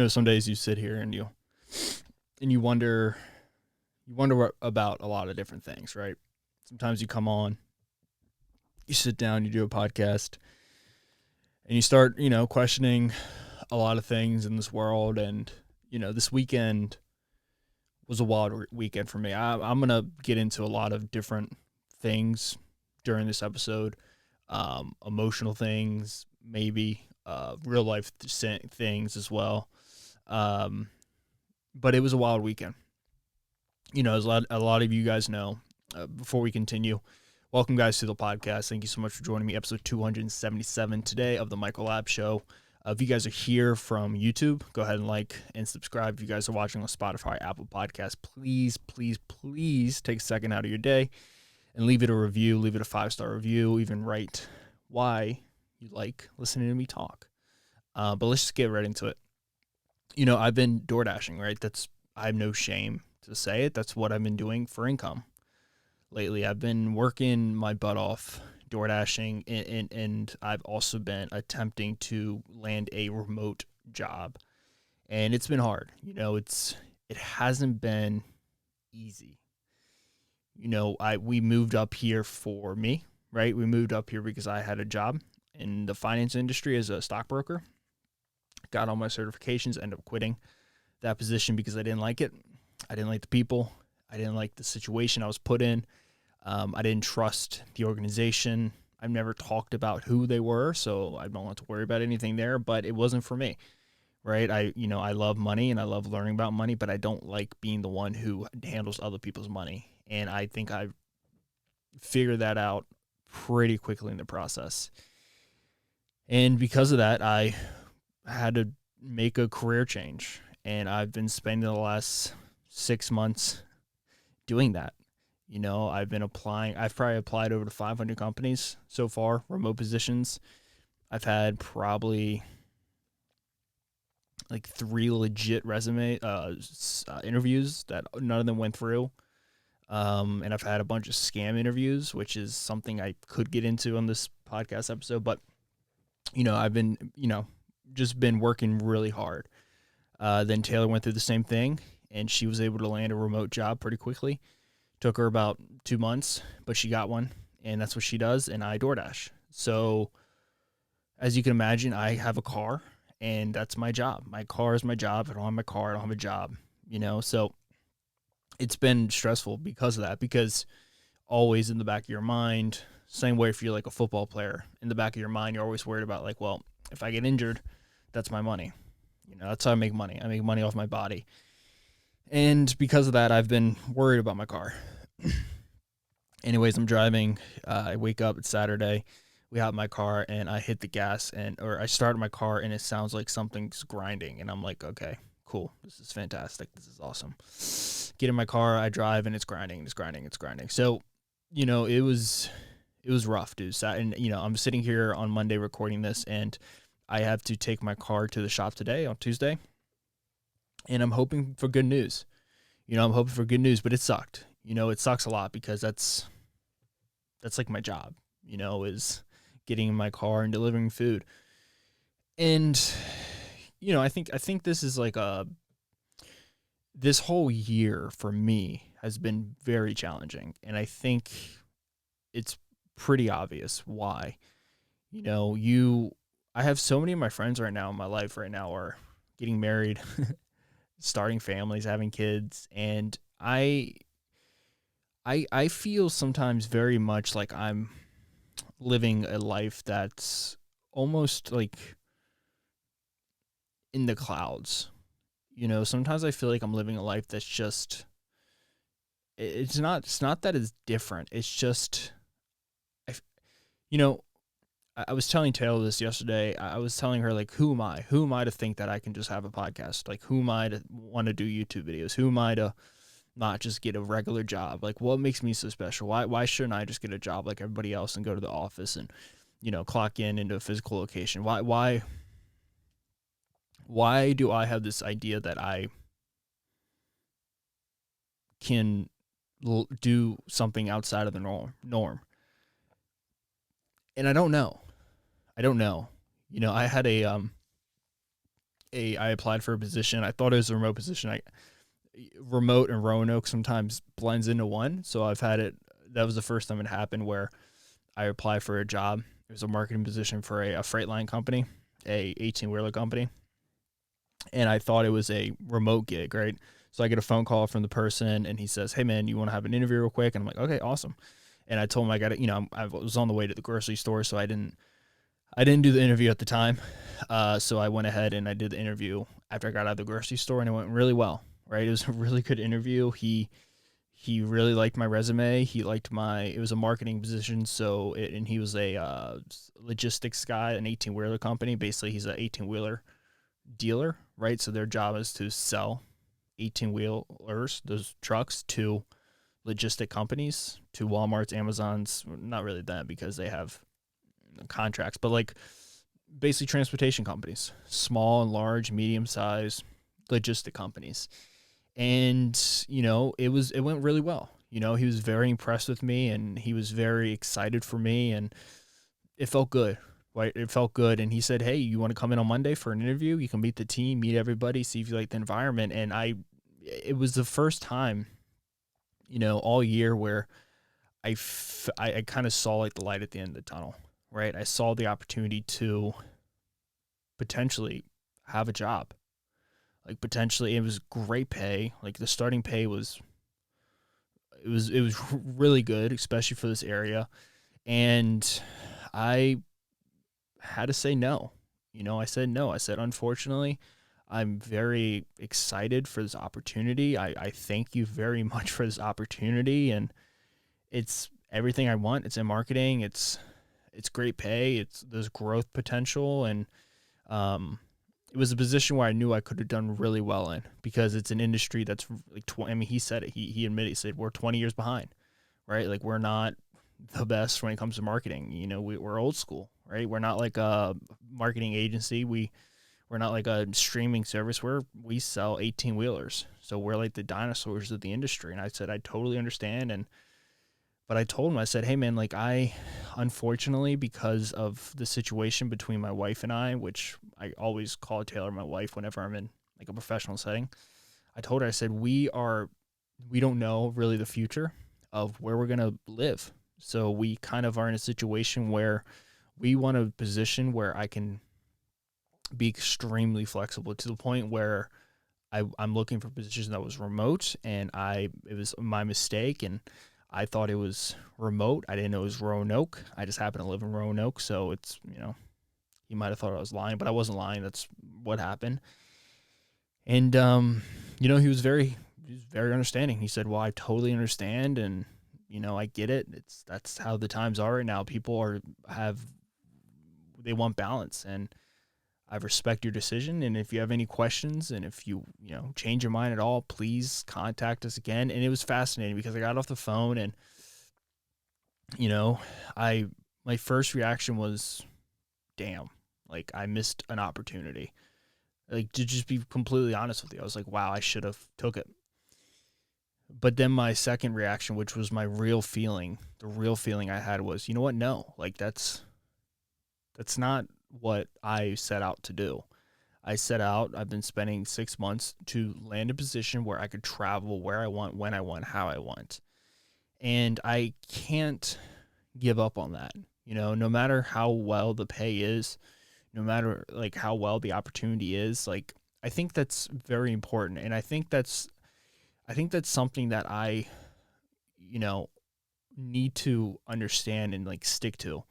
Some days you sit here and you wonder about a lot of different things, right? Sometimes you come on, you sit down, you do a podcast, and you start, questioning a lot of things in this world. And this weekend was a wild weekend for me. I'm gonna get into a lot of different things during this episode, emotional things, maybe real life things as well. Um, but it was a wild weekend. As a lot of you guys know. Before we continue, welcome guys to the podcast. Thank you so much for joining me. Episode 277 today of the Michael Lab Show. If you guys are here from YouTube, go ahead and like and subscribe. If you guys are watching on Spotify, Apple Podcasts, please take a second out of your day and leave it a review. Leave it a 5-star review. Even write why you like listening to me talk. But let's just get right into it. I've been door dashing, right? I have no shame to say it. That's what I've been doing for income lately. I've been working my butt off door dashing, and I've also been attempting to land a remote job, and it's been hard. It hasn't been easy. We moved up here for me, right? We moved up here because I had a job in the finance industry as a stockbroker. Got all my certifications, ended up quitting that position because I didn't like it. I didn't like the people. I didn't like the situation I was put in. I didn't trust the organization. I've never talked about who they were, so I don't have to worry about anything there, but it wasn't for me, right? I love money and I love learning about money, but I don't like being the one who handles other people's money. And I think I figured that out pretty quickly in the process. And because of that, I had to make a career change. And I've been spending the last 6 months doing that. I've been applying. I've probably applied over to 500 companies so far, remote positions. I've had probably like 3 legit resume interviews that none of them went through. And I've had a bunch of scam interviews, which is something I could get into on this podcast episode. But, I've been, just been working really hard. Then Taylor went through the same thing, and she was able to land a remote job pretty quickly. Took her about 2 months, but she got one, and that's what she does, and I DoorDash. So, as you can imagine, I have a car, and that's my job. My car is my job. If I don't have my car, I don't have a job, So, it's been stressful because of that, because always in the back of your mind, same way if you're like a football player, in the back of your mind, you're always worried about like, well, if I get injured, that's my money. That's how I make money. I make money off my body. And because of that, I've been worried about my car. Anyways, I'm driving. I wake up. It's Saturday. We hop in my car, and I hit the gas, or I start my car, and it sounds like something's grinding. And I'm like, okay, cool. This is fantastic. This is awesome. Get in my car. I drive, and it's grinding. So, it was rough, dude. And I'm sitting here on Monday recording this, and I have to take my car to the shop today on Tuesday. And I'm hoping for good news. But it sucked. It sucks a lot because that's like my job, is getting in my car and delivering food. And, I think this is like this whole year for me has been very challenging. And I think it's pretty obvious why. I have so many of my friends right now in my life right now are getting married, starting families, having kids, and I feel sometimes very much like I'm living a life that's almost like in the clouds. Sometimes I feel like I'm living a life that's just it's not that it's different. It's just I was telling Taylor this yesterday. I was telling her, like, who am I? Who am I to think that I can just have a podcast? Like, who am I to want to do YouTube videos? Who am I to not just get a regular job? Like, what makes me so special? Why shouldn't I just get a job like everybody else and go to the office and, clock in into a physical location? Why do I have this idea that I can do something outside of the norm? And I don't know. I had a I applied for a position. I thought it was a remote position. Remote and Roanoke sometimes blends into one. So I've had it. That was the first time it happened where I applied for a job. It was a marketing position for a freight line company, a 18-wheeler company. And I thought it was a remote gig, right? So I get a phone call from the person and he says, "Hey man, you want to have an interview real quick?" And I'm like, "Okay, awesome." And I told him I got it. I was on the way to the grocery store, so I didn't do the interview at the time. So I went ahead and I did the interview after I got out of the grocery store, and it went really well. Right, it was a really good interview. He really liked my resume. He liked it was a marketing position, and he was a logistics guy, an 18-wheeler company. Basically, he's an 18-wheeler dealer, right? So their job is to sell 18-wheelers, those trucks, to logistic companies, to Walmart's, Amazon's, not really that because they have contracts, but like basically transportation companies, small and large, medium size logistic companies. And, it went really well. He was very impressed with me and he was very excited for me and it felt good. Right? It felt good. And he said, "Hey, you want to come in on Monday for an interview? You can meet the team, meet everybody, see if you like the environment." And it was the first time, all year where I kind of saw like the light at the end of the tunnel, right? I saw the opportunity to potentially have a job. Like potentially it was great pay. Like the starting pay was really good, especially for this area. And I had to say no. I said no. I said, "Unfortunately, I'm very excited for this opportunity. I thank you very much for this opportunity. And it's everything I want. It's in marketing. It's great pay. There's growth potential. And, it was a position where I knew I could have done really well in because it's an industry that's like, he said it, he admitted, he said, we're 20 years behind, right? Like we're not the best when it comes to marketing. We're old school, right? We're not like a marketing agency. We're not like a streaming service where we sell 18-wheelers. So we're like the dinosaurs of the industry. And I said, I totally understand. But I told him, I said, "Hey man, like unfortunately, because of the situation between my wife and I, which I always call Taylor my wife whenever I'm in like a professional setting." I told her, I said, we don't know really the future of where we're going to live. So we kind of are in a situation where we want a position where I can be extremely flexible to the point where I'm looking for positions that was remote, and it was my mistake, and I thought it was remote. I didn't know it was Roanoke. I just happen to live in Roanoke, so it's, he might have thought I was lying, but I wasn't lying. That's what happened. And he was very understanding. He said, "Well, I totally understand, and I get it. That's how the times are right now. People they want balance, and I respect your decision. And if you have any questions, and if you change your mind at all, please contact us again." And it was fascinating because I got off the phone and my first reaction was, damn, like I missed an opportunity. Like, to just be completely honest with you, I was like, wow, I should have took it. But then my second reaction, which was my real feeling, the real feeling I had was, you know what? No, like that's not what I set out to do. I've been spending 6 months to land a position where I could travel where I want, when I want, how I want. And I can't give up on that. No matter how well the pay is, no matter like how well the opportunity is, like I think that's very important. And I think that's something that I, need to understand and like stick to.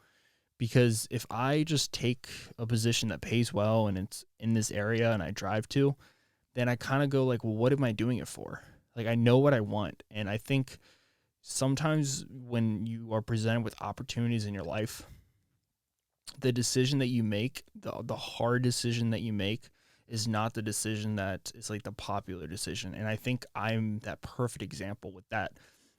Because if I just take a position that pays well and it's in this area and I drive to, then I kind of go like, well, what am I doing it for? Like I know what I want. And I think sometimes when you are presented with opportunities in your life, the decision that you make, the hard decision that you make is not the decision that is like the popular decision. And I think I'm that perfect example with that,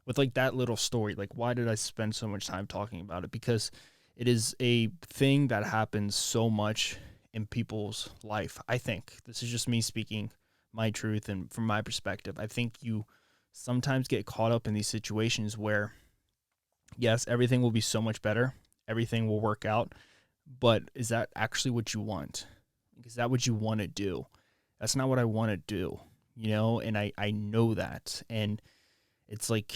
with like that little story. Like, why did I spend so much time talking about it? Because it is a thing that happens so much in people's life. I think this is just me speaking my truth and from my perspective. I think you sometimes get caught up in these situations where, yes, everything will be so much better. Everything will work out. But is that actually what you want? Is that what you want to do? That's not what I want to do, and I know that. And it's like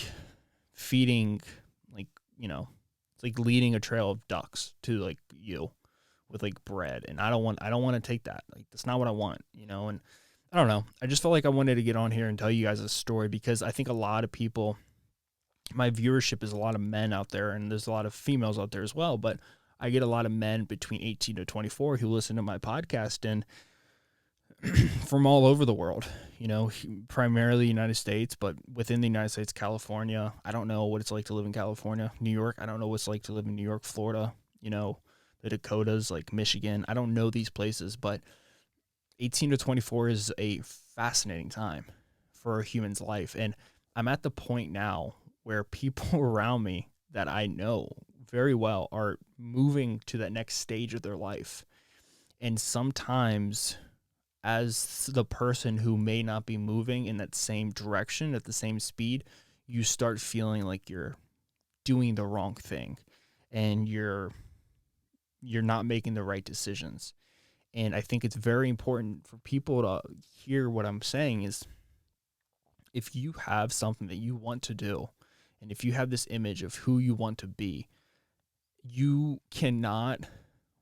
feeding, like, it's like leading a trail of ducks to like you with like bread. And I don't want to take that. Like, that's not what I want, and I don't know. I just felt like I wanted to get on here and tell you guys a story because I think a lot of people, my viewership is a lot of men out there, and there's a lot of females out there as well, but I get a lot of men between 18 to 24 who listen to my podcast, and from all over the world, primarily United States, but within the United States, California. I don't know what it's like to live in California. New York, I don't know what it's like to live in New York, Florida, the Dakotas, like Michigan. I don't know these places, but 18 to 24 is a fascinating time for a human's life. And I'm at the point now where people around me that I know very well are moving to that next stage of their life. And sometimes, as the person who may not be moving in that same direction at the same speed, you start feeling like you're doing the wrong thing and you're not making the right decisions. And I think it's very important for people to hear what I'm saying is, if you have something that you want to do, and if you have this image of who you want to be, you cannot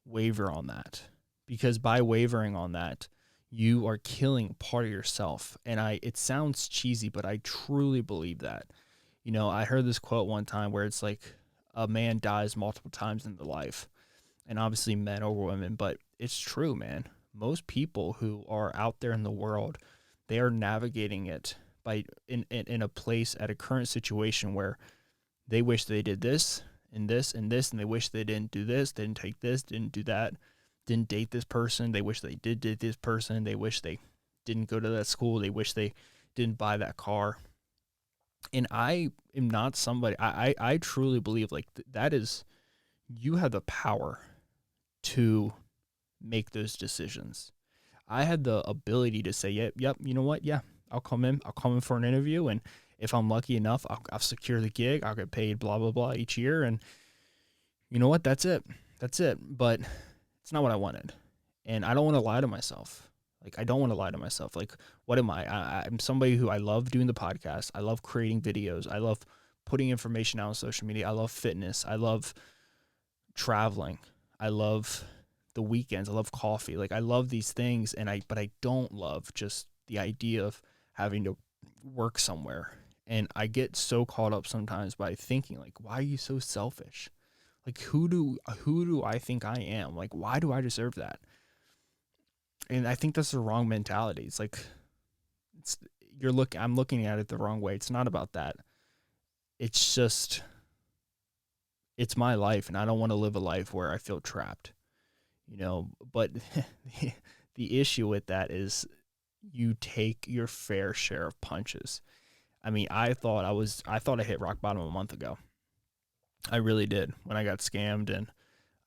waver on that, because by wavering on that, you are killing part of yourself. And it sounds cheesy, but I truly believe that. I heard this quote one time where it's like, a man dies multiple times in their life, and obviously men or women, but it's true, man. Most people who are out there in the world, they are navigating it by in a place at a current situation where they wish they did this and this and this, and they wish they didn't do this, didn't take this, didn't do that, didn't date this person. They wish they did date this person. They wish they didn't go to that school. They wish they didn't buy that car. And I am not somebody, I truly believe like that is, you have the power to make those decisions. I had the ability to say, yep, you know what? Yeah, I'll come in for an interview. And if I'm lucky enough, I'll secure the gig. I'll get paid blah, blah, blah each year. And you know what? That's it. But it's not what I wanted. And I don't want to lie to myself. Like, I don't want to lie to myself. Like, what am I? I'm somebody who, I love doing the podcast. I love creating videos. I love putting information out on social media. I love fitness. I love traveling. I love the weekends. I love coffee. Like, I love these things, but I don't love just the idea of having to work somewhere. And I get so caught up sometimes by thinking, like, why are you so selfish? Like, who do I think I am? Like, why do I deserve that? And I think that's the wrong mentality. It's like, I'm looking at it the wrong way. It's not about that. It's just, it's my life, and I don't want to live a life where I feel trapped, but the issue with that is you take your fair share of punches. I mean, I thought I hit rock bottom a month ago. I really did, when I got scammed, and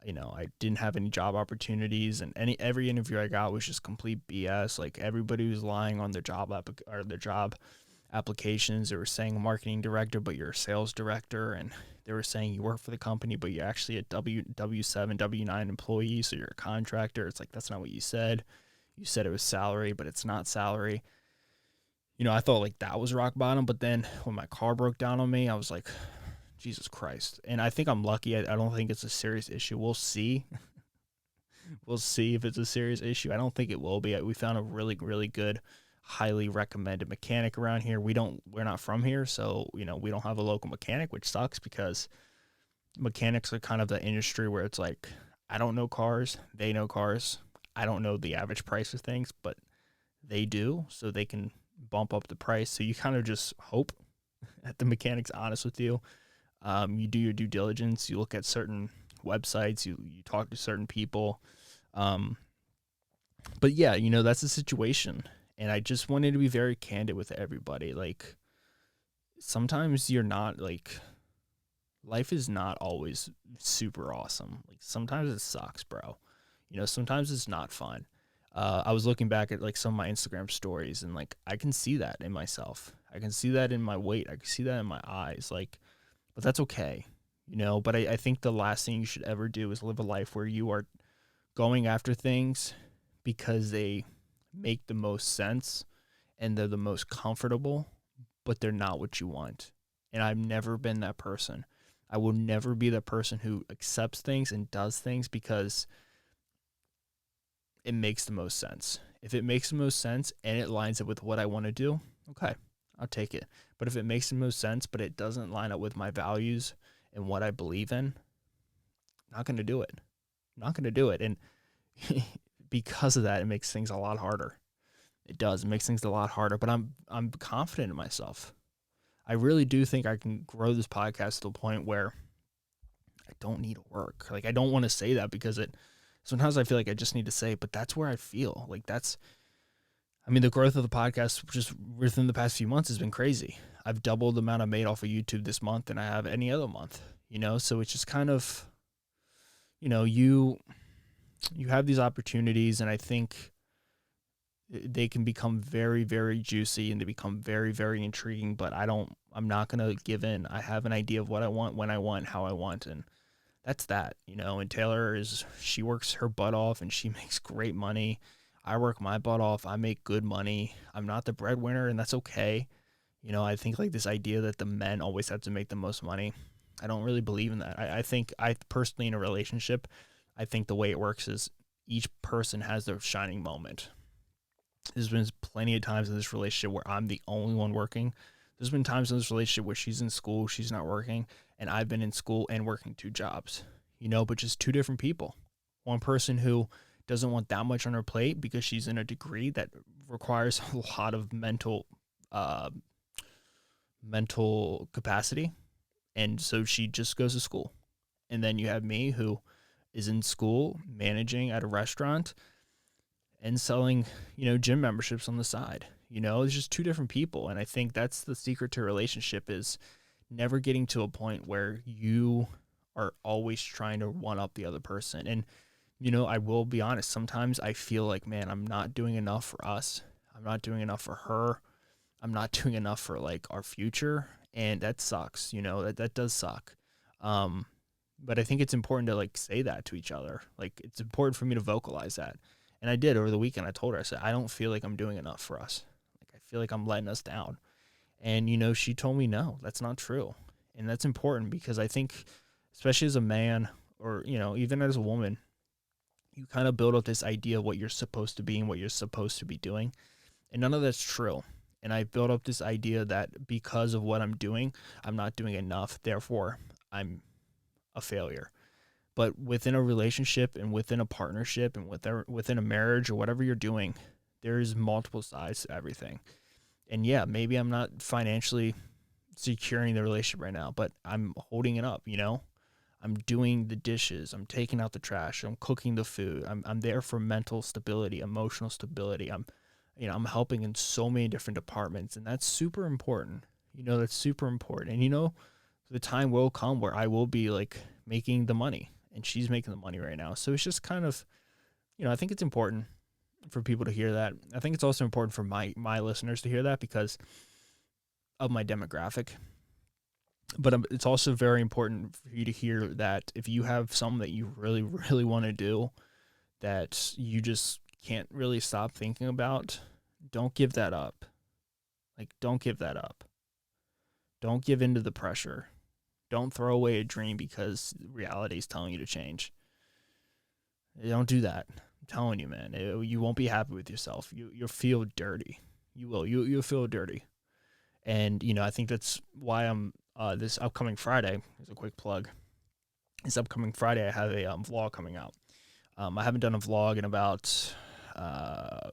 I didn't have any job opportunities, and every interview I got was just complete BS. Like, everybody was lying on their job applications. They were saying marketing director, but you're a sales director, and they were saying you work for the company, but you're actually a W-7, W-9 employee, so you're a contractor. It's like, that's not what you said. You said it was salary, but it's not salary. I thought like that was rock bottom, but then when my car broke down on me, I was like, Jesus Christ. And I think I'm lucky. I don't think it's a serious issue. We'll see. We'll see if it's a serious issue. I don't think it will be. We found a really, really good, highly recommended mechanic around here. We're not from here, so, we don't have a local mechanic, which sucks, because mechanics are kind of the industry where it's like, I don't know cars. They know cars. I don't know the average price of things, but they do, so they can bump up the price. So you kind of just hope that the mechanic's honest with you. You do your due diligence. You look at certain websites. You talk to certain people. But yeah, that's the situation. And I just wanted to be very candid with everybody. Like, sometimes you're not, like, life is not always super awesome. Like, sometimes it sucks, bro. Sometimes it's not fun. I was looking back at like some of my Instagram stories, and like, I can see that in myself. I can see that in my weight. I can see that in my eyes. Like, but that's okay, But I think the last thing you should ever do is live a life where you are going after things because they make the most sense and they're the most comfortable, but they're not what you want. And I've never been that person. I will never be that person who accepts things and does things because it makes the most sense. If it makes the most sense and it lines up with what I want to do, okay, I'll take it. But if it makes the most sense, but it doesn't line up with my values and what I believe in, not going to do it. Not going to do it. And because of that, it makes things a lot harder. It does. It makes things a lot harder, but I'm confident in myself. I really do think I can grow this podcast to the point where I don't need to work. Like, I don't want to say that because sometimes I feel like I just need to say it, but that's where I feel like the growth of the podcast just within the past few months has been crazy. I've doubled the amount I made off of YouTube this month than I have any other month, so it's just kind of, you have these opportunities, and I think they can become very, very juicy and they become very, very intriguing, but I'm not going to give in. I have an idea of what I want, when I want, how I want. And that's that, and Taylor she works her butt off and she makes great money. I work my butt off. I make good money. I'm not the breadwinner, and that's okay. I think like this idea that the men always have to make the most money, I don't really believe in that. I think I personally, in a relationship, I think the way it works is each person has their shining moment. There's been plenty of times in this relationship where I'm the only one working. There's been times in this relationship where she's in school, she's not working, and I've been in school and working 2 jobs, but just 2 different people. One person who doesn't want that much on her plate because she's in a degree that requires a lot of mental capacity, and so she just goes to school. And then you have me, who is in school, managing at a restaurant, and selling, gym memberships on the side. It's just 2 different people. And I think that's the secret to a relationship, is never getting to a point where you are always trying to one up the other person. And, I will be honest, sometimes I feel like, man, I'm not doing enough for us. I'm not doing enough for her. I'm not doing enough for like our future. And that sucks, that does suck. But I think it's important to like say that to each other. Like, it's important for me to vocalize that. And I did over the weekend. I told her, I said, I don't feel like I'm doing enough for us. Like, I feel like I'm letting us down. And, she told me, no, that's not true. And that's important, because I think, especially as a man, or, even as a woman, you kind of build up this idea of what you're supposed to be and what you're supposed to be doing. And none of that's true. And I built up this idea that because of what I'm doing, I'm not doing enough. Therefore, I'm a failure. But within a relationship and within a partnership and within a marriage or whatever you're doing, there's multiple sides to everything. And yeah, maybe I'm not financially securing the relationship right now, but I'm holding it up, I'm doing the dishes, I'm taking out the trash, I'm cooking the food, I'm there for mental stability, emotional stability. I'm helping in so many different departments, and that's super important. That's super important. And the time will come where I will be like making the money, and she's making the money right now. So it's just kind of, I think it's important for people to hear that. I think it's also important for my listeners to hear that because of my demographic. But it's also very important for you to hear that if you have something that you really, really want to do that you just can't really stop thinking about, don't give that up. Like, don't give that up. Don't give in to the pressure. Don't throw away a dream because reality is telling you to change. Don't do that. I'm telling you, man. You won't be happy with yourself. You'll feel dirty. You will. You'll feel dirty. And, I think that's why I'm this upcoming Friday, as a quick plug, this upcoming Friday I have a vlog coming out. I haven't done a vlog in about, I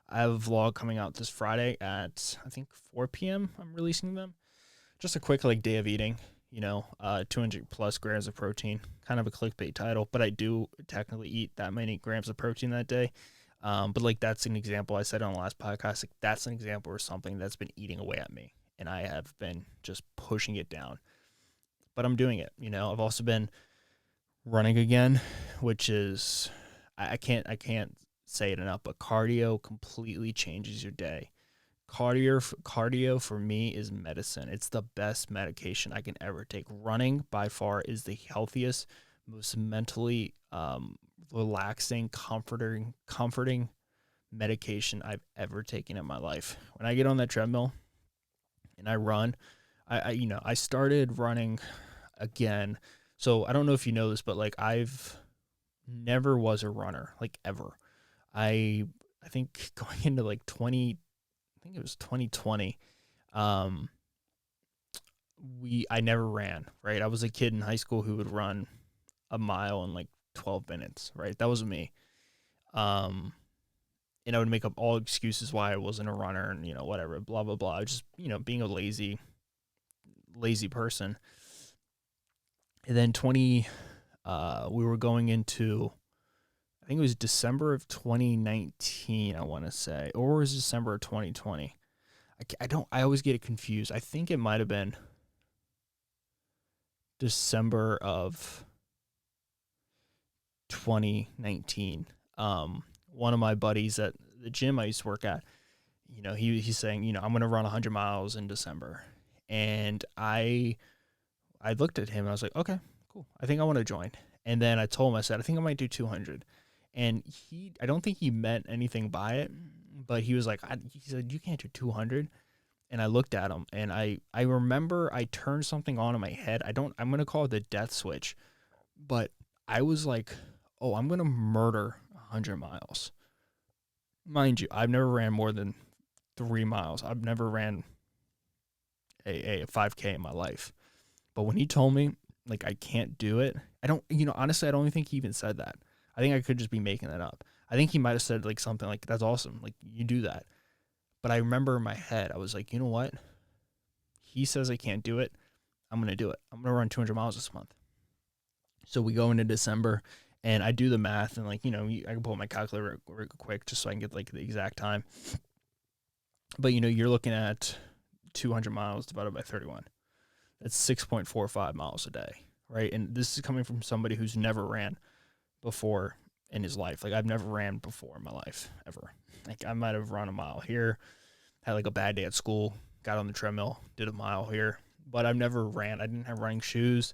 have a vlog coming out this Friday at, I think, 4 p.m. I'm releasing them. Just a quick day of eating, 200 plus grams of protein, kind of a clickbait title, but I do technically eat that many grams of protein that day. But that's an example. I said on the last podcast, that's an example of something that's been eating away at me, and I have been just pushing it down. But I'm doing it. I've also been running again, which is I can't say it enough, but cardio completely changes your day. Cardio for me is medicine. It's the best medication I can ever take. Running by far is the healthiest, most mentally relaxing, comforting medication I've ever taken in my life. When I get on that treadmill and I run, I started running again. So I don't know if you know this, but like I've never was a runner, like ever. I think going into like 20, I think it was 2020. Um, I never ran, right? I was a kid in high school who would run a mile in like 12 minutes, right? That was me. Um, and I would make up all excuses why I wasn't a runner and, whatever, blah, blah, blah. Just, being a lazy person. And then we were going into, I think it was December of 2019, I want to say, or was December of 2020. I always get it confused. I think it might have been December of 2019. One of my buddies at the gym I used to work at, he's saying, I'm going to run 100 miles in December. And I looked at him and I was like, okay, cool. I think I want to join. And then I told him, I said, I think I might do 200. And I don't think he meant anything by it, but he was like, he said, you can't do 200. And I looked at him and I remember I turned something on in my head. I'm going to call it the death switch, but I was like, oh, I'm going to murder 100 miles. Mind you, I've never ran more than 3 miles. I've never ran a 5K in my life. But when he told me, like, I can't do it, honestly, I don't even think he even said that. I think I could just be making that up. I think he might have said, like, something like, that's awesome. Like, you do that. But I remember in my head, I was like, you know what? He says I can't do it. I'm going to do it. I'm going to run 200 miles this month. So we go into December, and I do the math, and, like, I can pull my calculator real quick just so I can get, like, the exact time. But, you're looking at 200 miles divided by 31. That's 6.45 miles a day, right? And this is coming from somebody who's never ran before in his life. Like, I've never ran before in my life, ever. Like, I might have run a mile here, had like a bad day at school, got on the treadmill, did a mile here, but I've never ran. I didn't have running shoes.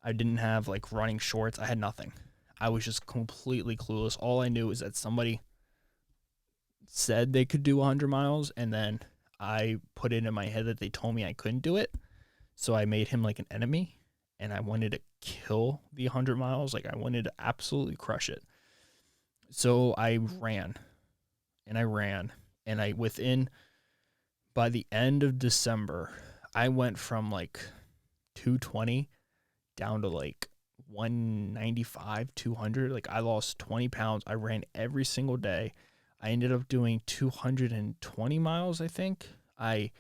I didn't have like running shorts. I had nothing. I was just completely clueless. All I knew is that somebody said they could do 100 miles, and then I put it in my head that they told me I couldn't do it. So I made him like an enemy, and I wanted to kill the 100 miles. Like, I wanted to absolutely crush it. So I ran, and by the end of December, I went from like 220 down to like 195, 200. Like, I lost 20 pounds. I ran every single day. I ended up doing 220 miles, I think. I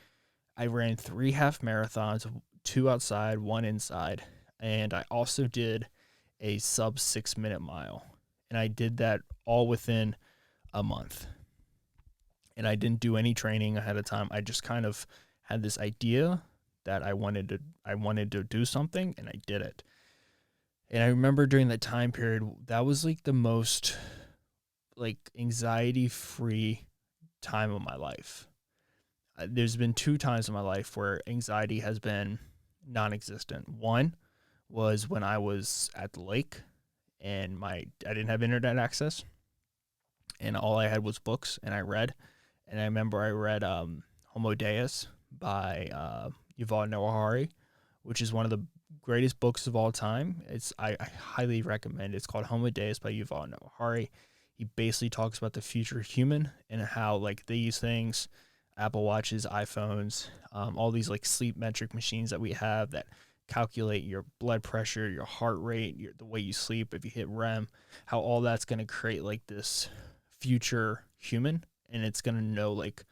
ran 3 half marathons, 2 outside, 1 inside. And I also did a sub 6-minute mile. And I did that all within a month. And I didn't do any training ahead of time. I just kind of had this idea that I wanted to do something, and I did it. And I remember during that time period, that was like the most like anxiety-free time of my life. There's been 2 times in my life where anxiety has been non-existent. One was when I was at the lake and I didn't have internet access, and all I had was books, and I read. And I remember I read Homo Deus by Yuval Noah Harari, which is one of the greatest books of all time. I highly recommend it. It's called Homo Deus by Yuval Noah Harari. He basically talks about the future human and how like these things, Apple Watches, iPhones, all these like sleep metric machines that we have that calculate your blood pressure, your heart rate, the way you sleep, if you hit REM, how all that's going to create like this future human. And it's going to know, like,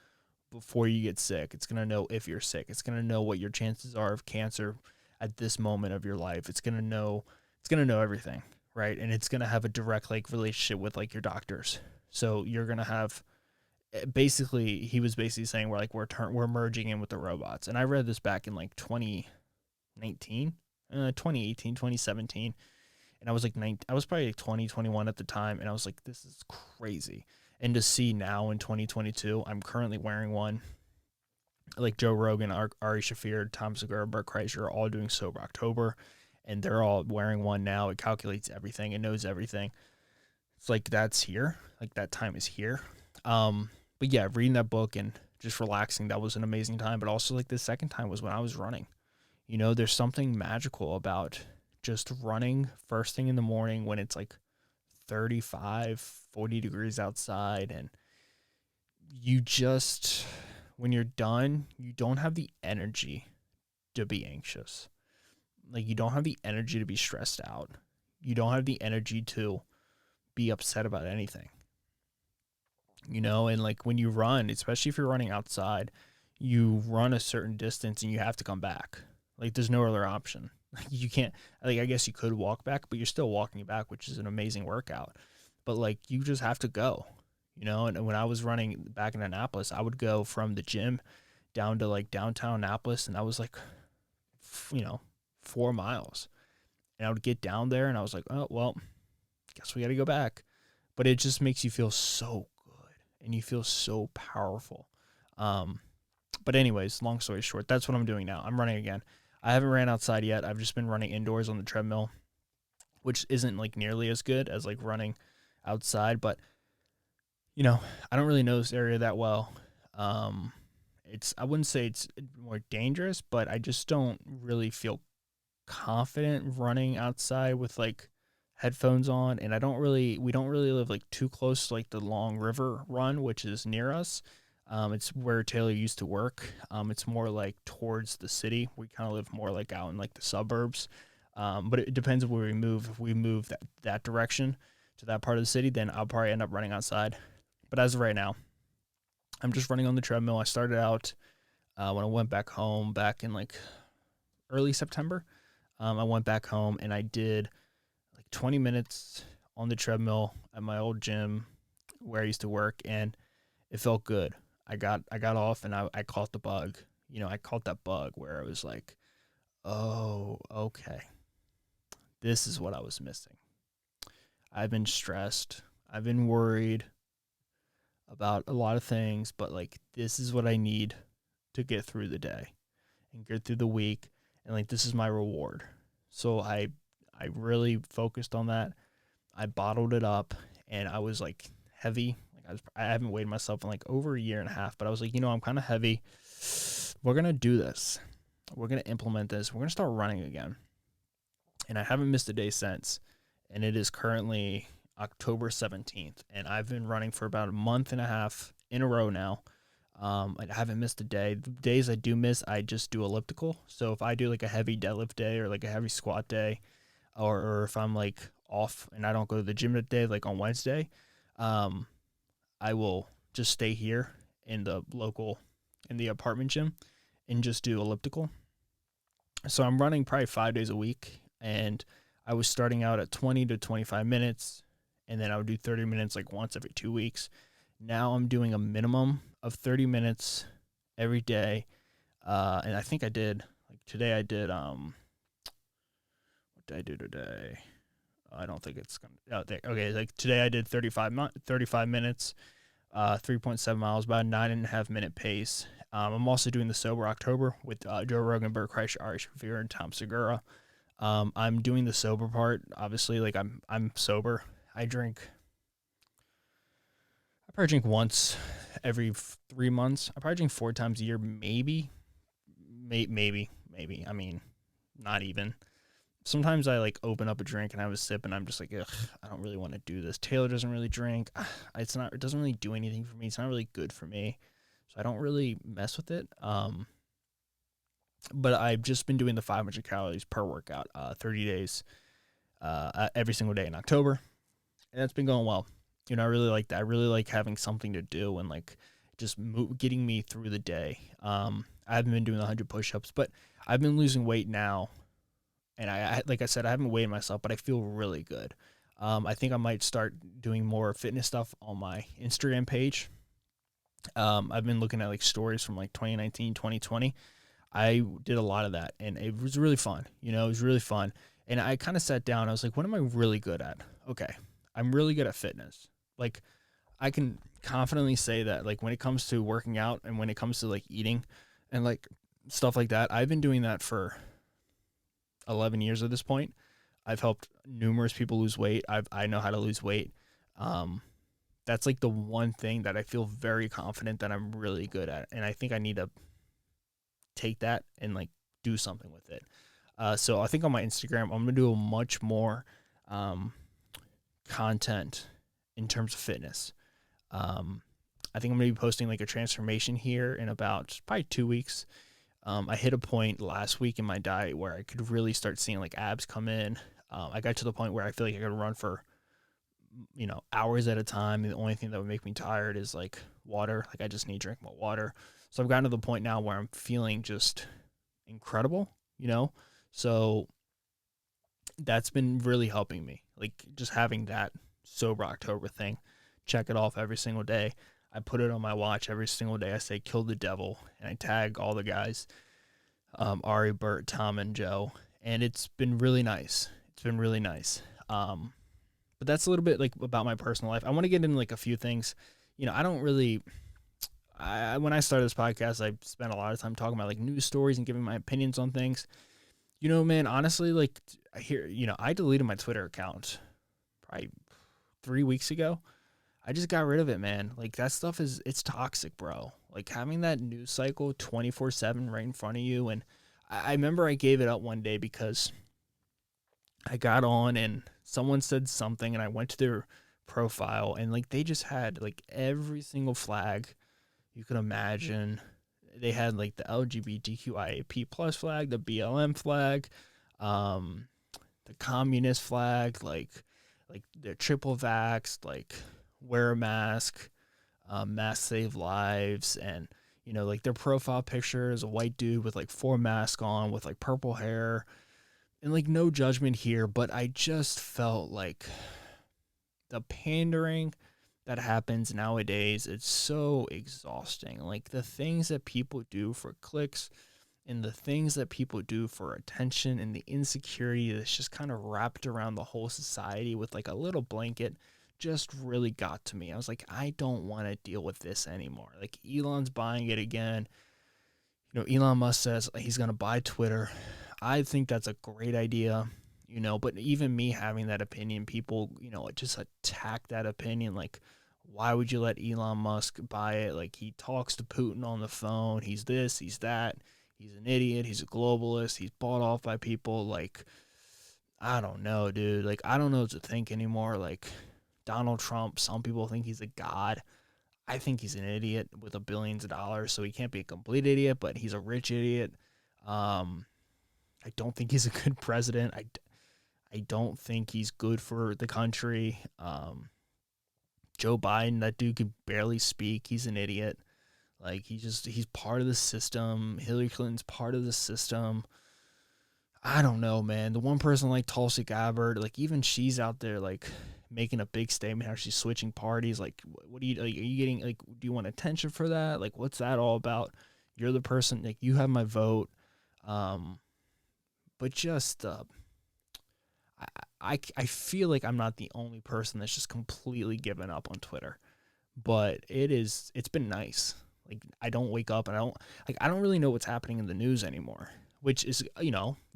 before you get sick, it's going to know if you're sick. It's going to know what your chances are of cancer at this moment of your life. It's going to know everything, right? And it's going to have a direct, like, relationship with, like, your doctors. So you're going to have, basically, he was basically saying we're merging in with the robots. And I read this back in, like, 2018, 2017. And I was, like, I was probably like 20, 21 at the time. And I was like, this is crazy. And to see now in 2022, I'm currently wearing one. Like Joe Rogan, Ari Shaffir, Tom Segura, Bert Kreischer are all doing Sober October, and they're all wearing one now. It calculates everything. It knows everything. it's like that's here, like that time is here. But yeah, reading that book and just relaxing, that was an amazing time. But also like the second time was when I was running. There's something magical about just running first thing in the morning when it's like 35, 40 degrees outside, and you just, when you're done, you don't have the energy to be anxious. Like, you don't have the energy to be stressed out. You don't have the energy to be upset about anything. And like when you run, especially if you're running outside, you run a certain distance and you have to come back. Like, there's no other option. You can't, like, I guess you could walk back, but you're still walking back, which is an amazing workout. But like, you just have to go, and when I was running back in Annapolis, I would go from the gym down to like downtown Annapolis, and that was like, 4 miles. And I would get down there and I was like, oh, well, guess we got to go back. But it just makes you feel so good and you feel so powerful. But anyways, long story short, that's what I'm doing now. I'm running again. I haven't ran outside yet. I've just been running indoors on the treadmill, which isn't like nearly as good as like running outside. But, I don't really know this area that well. I wouldn't say it's more dangerous, but I just don't really feel confident running outside with like headphones on, and we don't really live like too close to like the Long River Run, which is near us. It's where Taylor used to work. It's more like towards the city. We kind of live more like out in like the suburbs. But it depends on where we move. If we move that direction to that part of the city, then I'll probably end up running outside. But as of right now, I'm just running on the treadmill. I started out when I went back home back in like early September. I went back home and I did like 20 minutes on the treadmill at my old gym where I used to work, and it felt good. I got off and I caught the bug. I caught that bug where it was like, oh, okay, this is what I was missing. I've been stressed. I've been worried about a lot of things, but like, this is what I need to get through the day and get through the week. And like, this is my reward. So I really focused on that. I bottled it up, and I was like heavy. Like, I haven't weighed myself in like over a year and a half, but I was like, I'm kind of heavy. We're going to do this. We're going to implement this. We're going to start running again. And I haven't missed a day since. And it is currently October 17th. And I've been running for about a month and a half in a row now. I haven't missed a day. The days I do miss, I just do elliptical. So if I do like a heavy deadlift day or like a heavy squat day, or if I'm like off and I don't go to the gym that day, like on Wednesday, I will just stay here in the apartment gym and just do elliptical. So I'm running probably 5 days a week, and I was starting out at 20 to 25 minutes, and then I would do 30 minutes like once every 2 weeks. Now I'm doing a minimum of 30 minutes every day. And I think I did, like today I did, what did I do today? I don't think it's going to, okay, like today I did 35 minutes, 3.7 miles, about a 9.5 minute pace. I'm also doing the Sober October with Joe Rogan, Bert Kreischer, Ari Shaffir, and Tom Segura. I'm doing the sober part. Obviously, like I'm sober. I probably drink once every 3 months. I probably drink 4 times a year, maybe. I mean, not even. Sometimes I like open up a drink and have a sip, and I'm just like, ugh, I don't really want to do this. Taylor doesn't really drink. It doesn't really do anything for me. It's not really good for me, so I don't really mess with it. But I've just been doing the 500 calories per workout, 30 days, every single day in October, and that's been going well. I really like that. I really like having something to do and like just getting me through the day. I haven't been doing 100 push-ups, but I've been losing weight now. And I like I said, I haven't weighed myself, but I feel really good. I think I might start doing more fitness stuff on my Instagram page. I've been looking at like stories from like 2019, 2020. I did a lot of that, and it was really fun. It was really fun. And I kind of sat down. I was like, what am I really good at? Okay, I'm really good at fitness. Like, I can confidently say that, like, when it comes to working out and when it comes to like eating and like stuff like that, I've been doing that for 11 years at this point. I've helped numerous people lose weight. I know how to lose weight. That's like the one thing that I feel very confident that I'm really good at, and I think I need to take that and like do something with it. So I think on my Instagram, I'm gonna do a much more um, content in terms of fitness. Um, I think I'm gonna be posting like a transformation here in about probably 2 weeks. I hit a point last week in my diet where I could really start seeing like abs come in. I got to the point where I feel like I could run for hours at a time. And the only thing that would make me tired is like water. Like I just need to drink more water. So I've gotten to the point now where I'm feeling just incredible, you know? So that's been really helping me. Like just having that sober October thing, check it off every single day. I put it on my watch every single day. I say kill the devil, and I tag all the guys, Ari, Bert, Tom, and Joe, and it's been really nice. It's been really nice. But that's a little bit like about my personal life. I want to get into like a few things. I don't really. When I started this podcast, I spent a lot of time talking about like news stories and giving my opinions on things. Man, honestly, like I deleted my Twitter account probably 3 weeks ago. I just got rid of it, man. Like that stuff it's toxic, bro. Like having that news cycle 24/7 right in front of you. And I remember I gave it up one day because I got on and someone said something and I went to their profile and like they just had like every single flag you could imagine. They had like the LGBTQIAP plus flag, the BLM flag, the communist flag, like the triple vax, like wear a mask, mask save lives, and like their profile picture is a white dude with like 4 masks on with like purple hair, and like no judgment here, but I just felt like the pandering that happens nowadays, it's so exhausting. Like the things that people do for clicks and the things that people do for attention and the insecurity that's just kind of wrapped around the whole society with like a little blanket just really got to me. I was like, I don't want to deal with this anymore. Like Elon's buying it again. Elon Musk says he's going to buy Twitter. I think that's a great idea, but even me having that opinion, people, just attack that opinion. Like, why would you let Elon Musk buy it? Like, he talks to Putin on the phone. He's this, he's that. He's an idiot. He's a globalist. He's bought off by people. Like, I don't know, dude. Like, I don't know what to think anymore. Like, Donald Trump, some people think he's a god. I think he's an idiot with billions of dollars, so he can't be a complete idiot, but he's a rich idiot. I don't think he's a good president. I don't think he's good for the country. Joe Biden, that dude could barely speak. He's an idiot. Like he's part of the system. Hillary Clinton's part of the system. I don't know, man. The one person like Tulsi Gabbard, like even she's out there like making a big statement how she's switching parties. Like, what do you like? Are you getting like? Do you want attention for that? Like, what's that all about? You're the person. Like, you have my vote. But just I feel like I'm not the only person that's just completely given up on Twitter. But it's been nice. Like I don't wake up and I don't really know what's happening in the news anymore, which is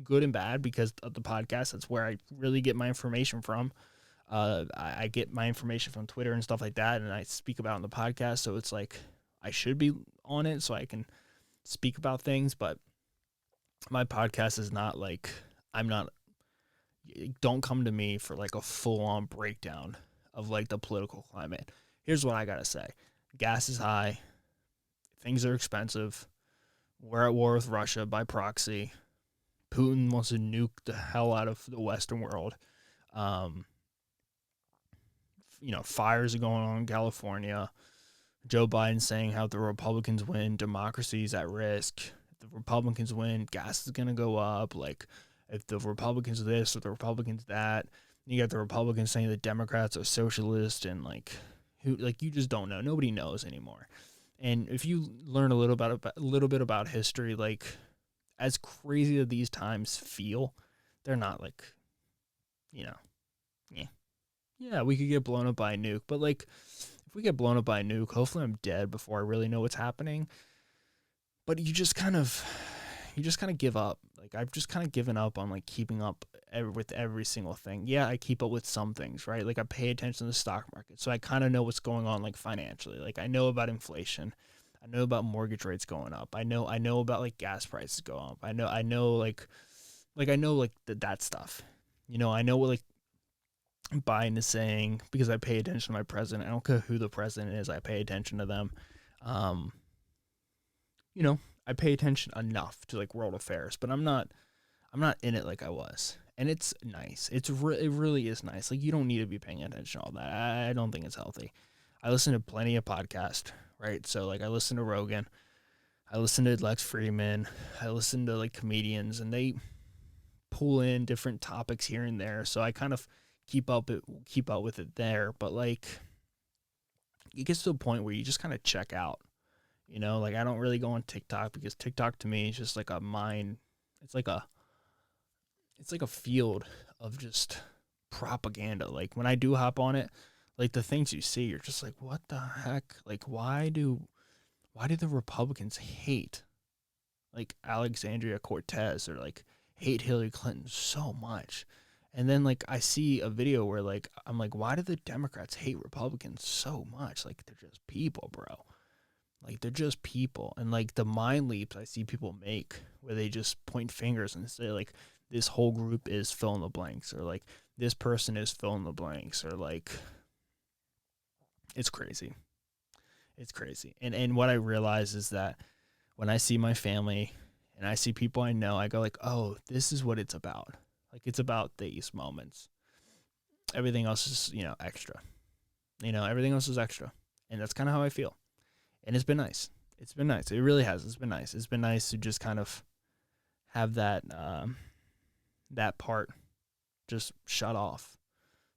good and bad because of the podcast. That's where I really get my information from. I get my information from Twitter and stuff like that, and I speak about it on the podcast. So it's like I should be on it so I can speak about things, but my podcast is not like don't come to me for like a full-on breakdown of like the political climate. Here's what I gotta say. Gas is high. Things are expensive. We're at war with Russia by proxy. Putin wants to nuke the hell out of the Western world. Fires are going on in California. Joe Biden saying how if the Republicans win, democracy's at risk. If the Republicans win, gas is going to go up. Like, if the Republicans this or the Republicans that. You got the Republicans saying the Democrats are socialist and, you just don't know. Nobody knows anymore. And if you learn a little bit about history, like, as crazy as these times feel, they're not like, yeah, we could get blown up by a nuke. But, like, if we get blown up by a nuke, hopefully I'm dead before I really know what's happening. But you just kind of give up. Like I've just kind of given up on like keeping up with every single thing. Yeah, I keep up with some things, right? Like I pay attention to the stock market, so I kind of know what's going on like financially. Like I know about inflation, I know about mortgage rates going up. I know about like gas prices going up. I know I know like that stuff. I know what like Biden is saying because I pay attention to my president. I don't care who the president is. I pay attention to them. Um, I pay attention enough to like world affairs, but I'm not in it like I was. And it's nice. It really is nice. Like you don't need to be paying attention to all that. I don't think it's healthy. I listen to plenty of podcasts, right? So like I listen to Rogan, I listen to Lex Friedman, I listen to like comedians, and they pull in different topics here and there. So I kind of keep up with it there. But like it gets to a point where you just kind of check out. Like I don't really go on TikTok because TikTok to me is just like a mind. It's like a field of just propaganda. Like when I do hop on it, like the things you see, you're just like, what the heck? Like why do the Republicans hate like Alexandria Cortez or like hate Hillary Clinton so much? And then like I see a video where like I'm like, why do the Democrats hate Republicans so much? Like they're just people, bro. Like they're just people. And like the mind leaps I see people make where they just point fingers and say like this whole group is fill in the blanks, or like this person is fill in the blanks, or like it's crazy. It's crazy. And what I realize is that when I see my family and I see people I know, I go like, oh, this is what it's about. Like it's about these moments. Everything else is, extra. Everything else is extra. And that's kind of how I feel. And it's been nice. It's been nice. It really has. It's been nice. It's been nice to just kind of have that part just shut off.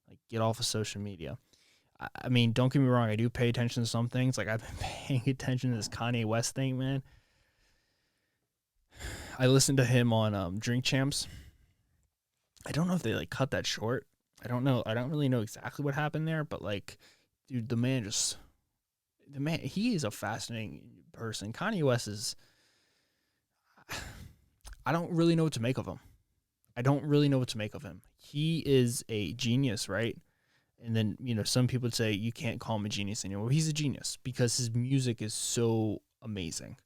Like get off of social media. I mean, don't get me wrong. I do pay attention to some things. Like I've been paying attention to this Kanye West thing, man. I listened to him on Drink Champs. I don't know if they like cut that short. I don't know. I don't really know exactly what happened there, but like, dude, he is a fascinating person. Kanye West is, I don't really know what to make of him. He is a genius, right? And then, some people would say you can't call him a genius anymore. Well, he's a genius because his music is so amazing.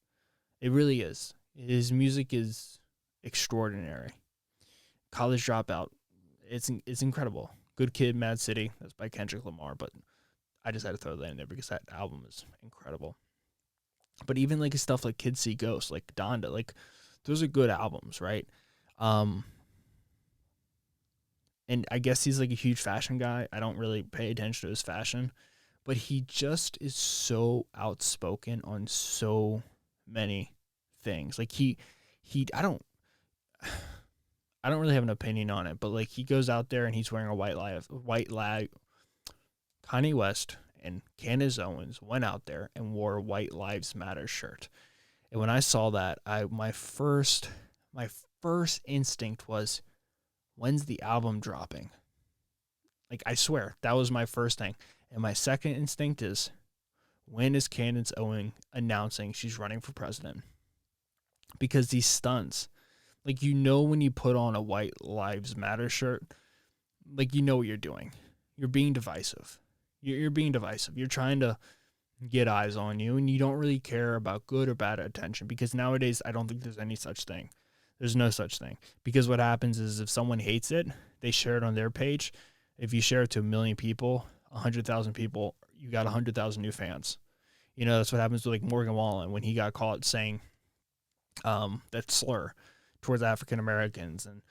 It really is. His music is extraordinary. College Dropout, it's incredible. Good Kid, Mad City, that's by Kendrick Lamar, but I just had to throw that in there because that album is incredible. But even like stuff like Kids See Ghosts, like Donda, like those are good albums, right? And I guess he's like a huge fashion guy. I don't really pay attention to his fashion, but he just is so outspoken on so many things. Like I don't really have an opinion on it, but like he goes out there and he's wearing a white lag. Kanye West and Candace Owens went out there and wore a White Lives Matter shirt. And when I saw that, my first instinct was, when's the album dropping? Like, I swear, that was my first thing. And my second instinct is, when is Candace Owens announcing she's running for president? Because these stunts, like, when you put on a White Lives Matter shirt, like, you know what you're doing. You're being divisive. You're being divisive. You're trying to get eyes on you, and you don't really care about good or bad attention, because nowadays I don't think there's any such thing. There's no such thing. Because what happens is if someone hates it, they share it on their page. If you share it to 1 million people, 100,000 people, you got 100,000 new fans. That's what happens with like Morgan Wallen when he got caught saying that slur towards African Americans. And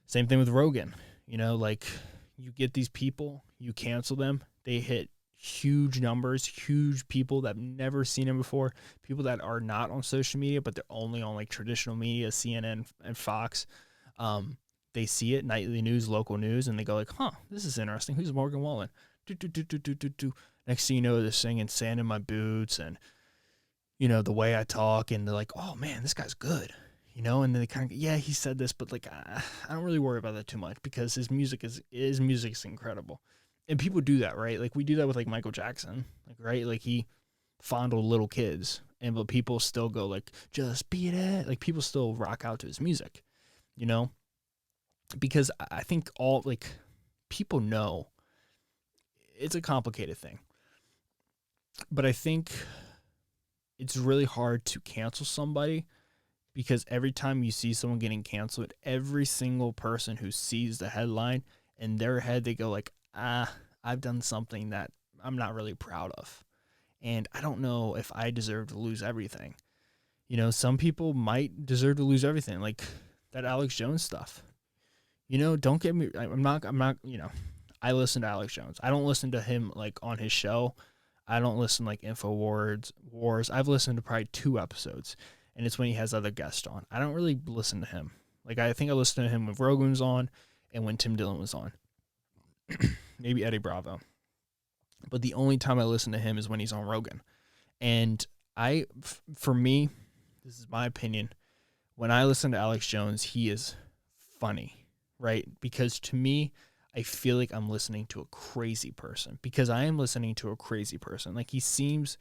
same thing with Rogan. Like you get these people, you cancel them, they hit huge numbers, huge people that have never seen him before, people that are not on social media, but they're only on like traditional media, CNN and Fox. They see it, nightly news, local news, and they go like, huh, this is interesting. Who's Morgan Wallen? Next thing you know, they're singing Sand in My Boots and, the way I talk, and they're like, oh man, this guy's good. And then they kind of, yeah, he said this, but like, I don't really worry about that too much because his music is incredible. And people do that, right? Like we do that with like Michael Jackson, like, right? Like he fondled little kids, but people still go like, just beat it. Like people still rock out to his music. you know, because I think all like people know it's a complicated thing, but I think it's really hard to cancel somebody because every time you see someone getting canceled, every single person who sees the headline in their head, they go like, I've done something that I'm not really proud of. And I don't know if I deserve to lose everything. You know, some people might deserve to lose everything, like that Alex Jones stuff. You know, don't get me, I'm not, you know, I listen to Alex Jones. I don't listen to him like on his show. I don't listen like Wars. I've listened to probably 2 episodes, and it's when he has other guests on. I don't really listen to him. Like I think I listened to him when Rogan was on, and when Tim Dillon was on. Maybe Eddie Bravo. But the only time I listen to him is when he's on Rogan. And for me, this is my opinion. When I listen to Alex Jones, he is funny, right? Because to me, I feel like I'm listening to a crazy person because I am listening to a crazy person. Like he seems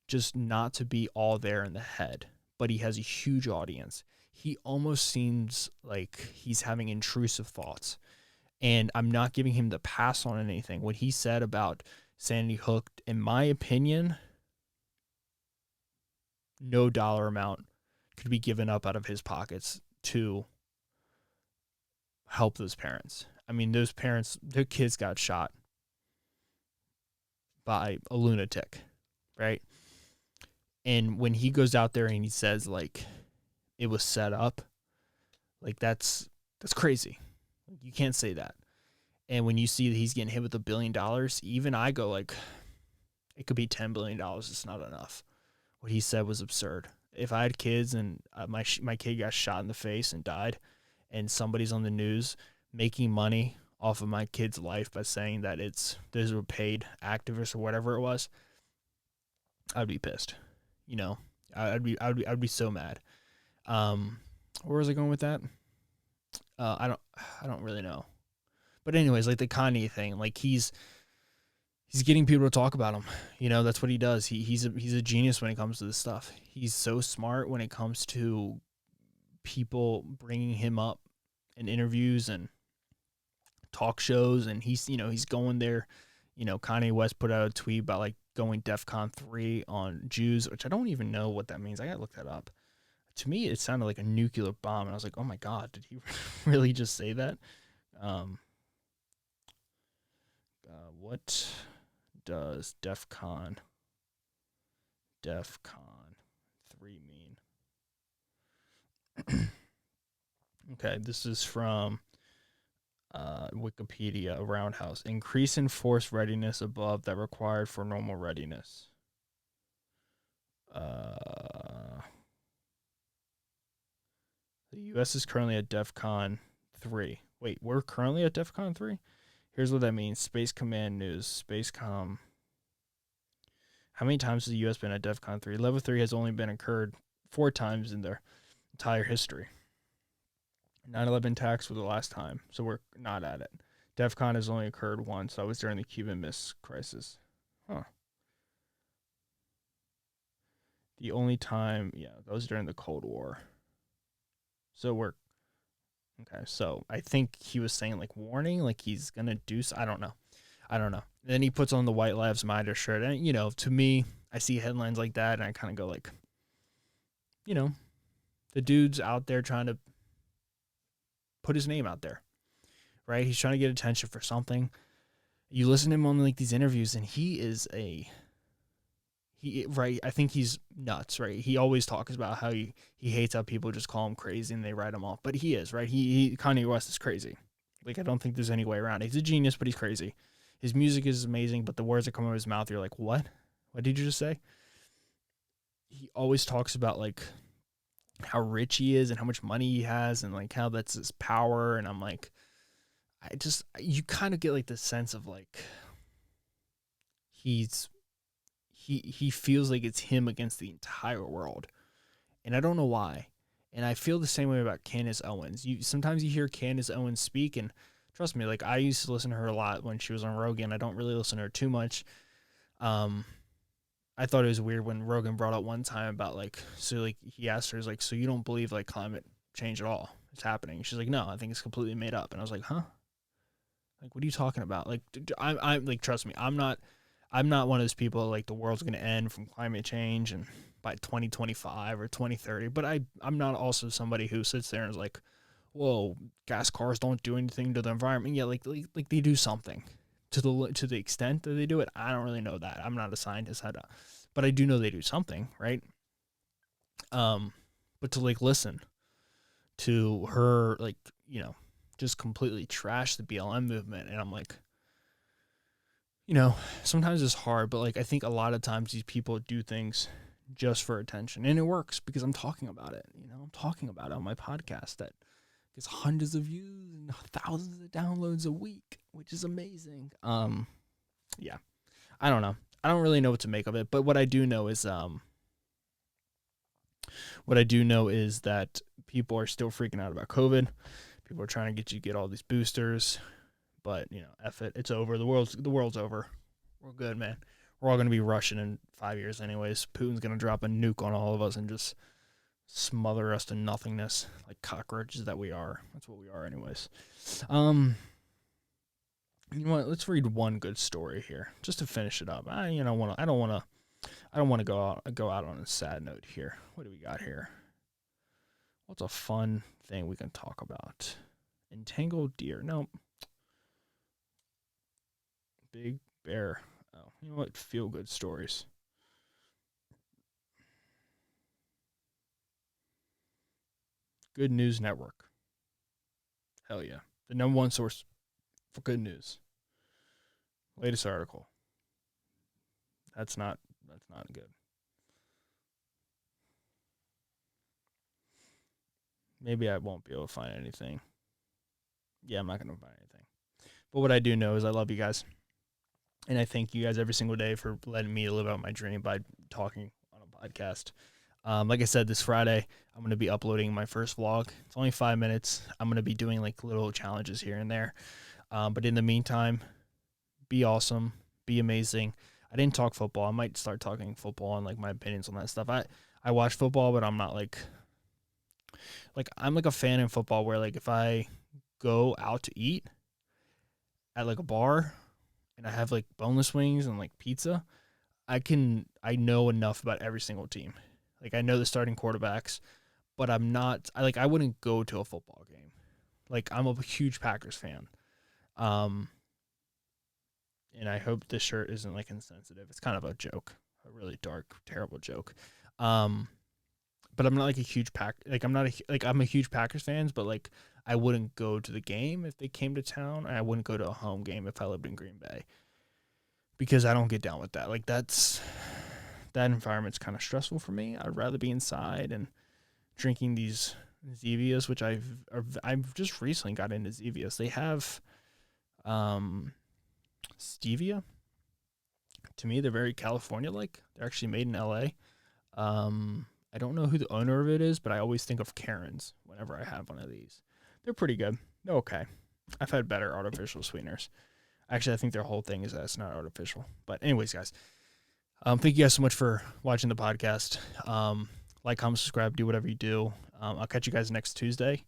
just not to be all there in the head, but he has a huge audience. He almost seems like he's having intrusive thoughts. And I'm not giving him the pass on anything. What he said about Sandy Hook, in my opinion, no dollar amount could be given up out of his pockets to help those parents. I mean, those parents, their kids got shot by a lunatic, right? And when he goes out there and he says like it was set up, like that's crazy. You can't say that. And when you see that he's getting hit with $1 billion, even I go like, it could be $10 billion. It's not enough. What he said was absurd. If I had kids and my kid got shot in the face and died, and somebody's on the news making money off of my kid's life by saying that those were paid activists or whatever it was, I'd be pissed. You know, I'd be so mad. Where was I going with that? I don't really know. But anyways, like the Kanye thing, like he's getting people to talk about him. You know, that's what he does. He's a genius when it comes to this stuff. He's so smart when it comes to people bringing him up in interviews and talk shows, and he's going there. You know, Kanye West put out a tweet about like going DEFCON 3 on Jews, which I don't even know what that means. I gotta look that up. To me, it sounded like a nuclear bomb, and I was like, oh my god, did he really just say that? What does DEFCON 3 mean? Okay, this is from Wikipedia, Roundhouse. Increase in force readiness above that required for normal readiness. The U.S. is currently at DEFCON 3. Wait, we're currently at DEFCON 3? Here's what that means. Space Command News. Spacecom. How many times has the U.S. been at DEFCON 3? Level 3 has only been occurred 4 times in their entire history. 9/11 attacks were the last time, so we're not at it. DEFCON has only occurred once. That was during the Cuban Missile Crisis. Huh. The only time, that was during the Cold War. So we're okay. So I think he was saying like warning, like he's gonna do. I don't know. And then he puts on the White Lives Matter shirt, and to me, I see headlines like that, and I kind of go like, the dude's out there trying to put his name out there, right? He's trying to get attention for something. You listen to him on like these interviews, and right. I think he's nuts, right? He always talks about how he hates how people just call him crazy and they write him off, but he is, right? Kanye West is crazy. Like I don't think there's any way around it. He's a genius, but he's crazy. His music is amazing, but the words that come out of his mouth, you're like, what? What did you just say? He always talks about like how rich he is and how much money he has and like how that's his power. And I'm like, you kind of get like the sense of like he feels like it's him against the entire world. And I don't know why. And I feel the same way about Candace Owens. Sometimes you hear Candace Owens speak, and trust me, like I used to listen to her a lot when she was on Rogan. I don't really listen to her too much. I thought it was weird when Rogan brought up one time about like, so like he asked her, like, so you don't believe like climate change at all? is happening. She's like, no, I think it's completely made up. And I was like, huh? Like, what are you talking about? Like, I'm like, trust me, I'm not one of those people like the world's gonna end from climate change and by 2025 or 2030. But I'm not also somebody who sits there and is like, whoa, gas cars don't do anything to the environment. Yeah, like they do something. To the extent that they do it, I don't really know that. I'm not a scientist, but I do know they do something, right? But to like listen to her, like, just completely trash the BLM movement, and I'm like, sometimes it's hard, but like I think a lot of times these people do things just for attention, and it works because I'm talking about it. I'm talking about it on my podcast that gets hundreds of views and thousands of downloads a week, which is amazing. Yeah, I don't know. I don't really know what to make of it, but what I do know is that people are still freaking out about COVID. People are trying to get all these boosters, but F it. It's over. The world's over. We're good, man. We're all gonna be Russian in 5 years, anyways. Putin's gonna drop a nuke on all of us and just smother us to nothingness like cockroaches that we are. That's what we are, anyways. You know what? Let's read one good story here just to finish it up. I don't want to go out on a sad note here. What do we got here? What's a fun thing we can talk about? Entangled deer. Nope. Big bear. Oh, you know what? Feel good stories. Good News Network. Hell yeah. The number one source for good news. Latest article. That's not good. Maybe I won't be able to find anything. Yeah, I'm not going to find anything. But what I do know is I love you guys. And I thank you guys every single day for letting me live out my dream by talking on a podcast. Like I said, this Friday, I'm going to be uploading my first vlog. It's only 5 minutes. I'm going to be doing like little challenges here and there. But in the meantime, be awesome. Be amazing. I didn't talk football. I might start talking football and like my opinions on that stuff. I watch football, but I'm not like I'm like a fan in football where like if I go out to eat at like a bar and I have like boneless wings and like pizza, I know enough about every single team. Like I know the starting quarterbacks, but I wouldn't go to a football game. Like I'm a huge Packers fan. And I hope this shirt isn't like insensitive. It's kind of a joke, a really dark, terrible joke. But I'm not like a huge I'm a huge Packers fan, but like I wouldn't go to the game if they came to town, and I wouldn't go to a home game if I lived in Green Bay because I don't get down with that. Like that environment's kind of stressful for me. I'd rather be inside and drinking these Zevias, which I've just recently got into Zevias. They have stevia. To me, they're very California-like. They're actually made in LA. I don't know who the owner of it is, but I always think of Karen's whenever I have one of these. They're pretty good. They're okay. I've had better artificial sweeteners. Actually, I think their whole thing is that it's not artificial. But anyways, guys, thank you guys so much for watching the podcast. Like, comment, subscribe, do whatever you do. I'll catch you guys next Tuesday.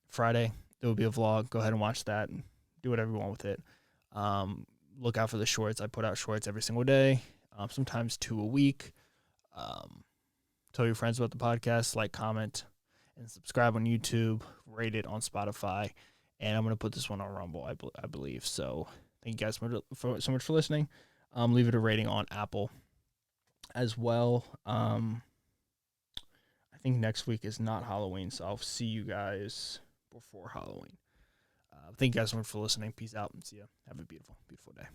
Friday, there will be a vlog. Go ahead and watch that and do whatever you want with it. Look out for the shorts. I put out shorts every single day, sometimes 2 a week. Tell your friends about the podcast, like, comment, and subscribe on YouTube, rate it on Spotify, and I'm going to put this one on Rumble, I believe. So thank you guys so much for listening. Leave it a rating on Apple as well. I think next week is not Halloween, so I'll see you guys before Halloween. Thank you guys so much for listening. Peace out and see ya. Have a beautiful, beautiful day.